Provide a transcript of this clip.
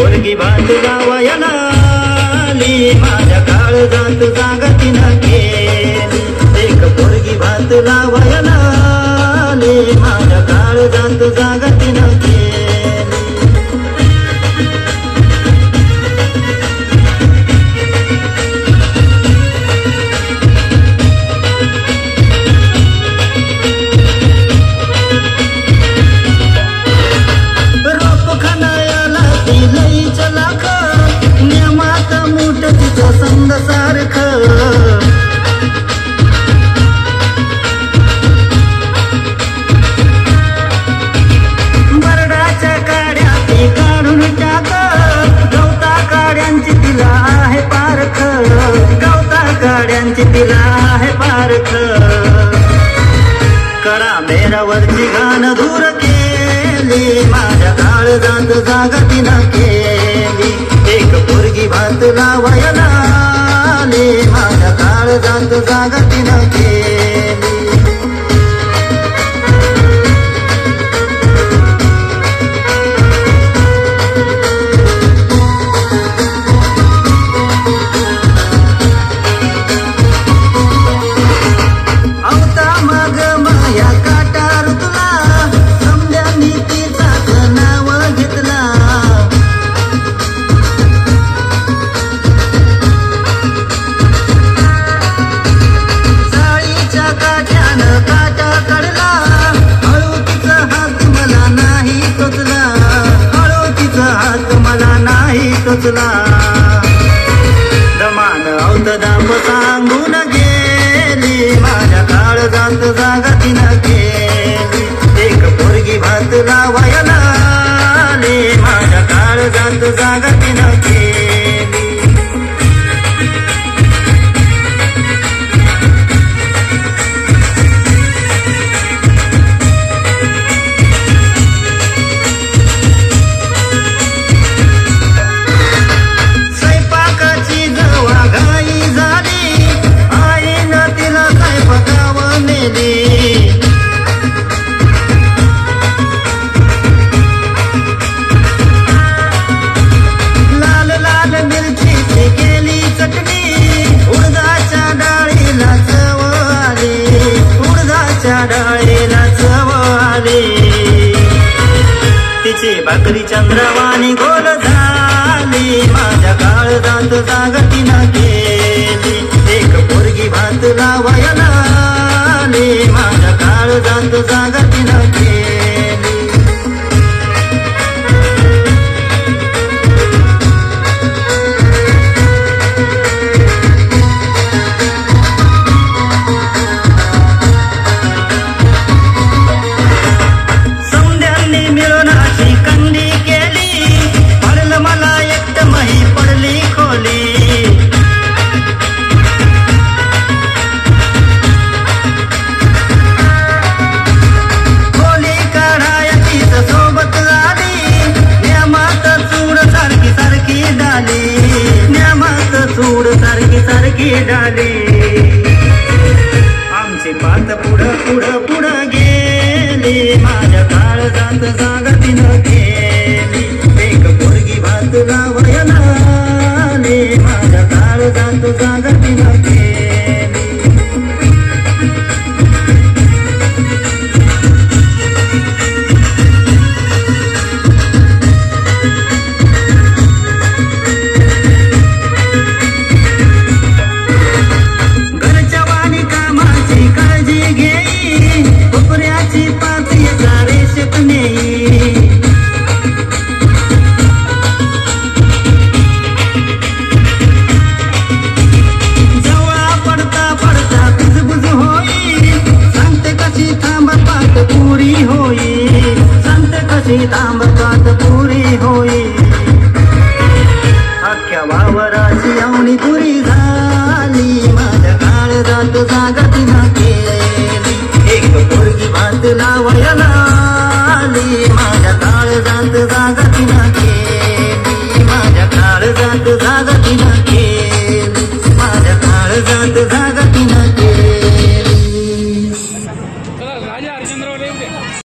पोरगी भात लावायला आली, माझ्या काळजात जागा तिनं केली. एक पोरगी भात लावायला आली, माझ्या काळजात जागा तिनं केली. संग सारखं बरडाच्या काड्या ती काढून टाक, गवता काड्यांची तिला आहे पारख, गवता काड्यांची तिला आहे पारख. करा मेरावरची घाण दूर केली, माझ्या काळजात जागा तिनं केली. एक पोरगी भात लावायला आली, माझ्या काळजात जागा तिनं केली. आवता मग माया काटा रुतला, समद्यांनी तिचा नाव घेतला. दमान औतदाप सांगून गेली, माझ्या काळजात जागा तिनं केली. एक पोरगी भात लावायला आली, माझ्या काळजात जागा तिनं केली. लाल लाल मिरचीची केली चटणी, उडदाच्या डाळीला चव आली, उडदाच्या डाळीला चव आली. तिची भाकरी चंद्रवाणी गोल झाली, माझ्या काळजात जागा तिनं केली. एक पोरगी भात लावायला आली, माझ्या काळजात जागा तिनं केली. समद्यांनी मिळून अशी कंडी केली, पडलं मला एकट मही पडली खोली. सोबत आली, नियमात चूड सारखी सारखी डाली, नियमात चूड सारखी सारखी डाली. आमची पात पुढं पुढं पुढं गेली, माझ्या काळजात जागा तिनं केली. एक पोरगी भात लावायला आली, माझ्या काळजात जागा तिनं केली. तांबकात पुरी होई, अख्ख्या वावराची आवणी पुरी झाली, माझ्या काळजात जागा तिनं केली. एक पोरगी भात लावायला आली,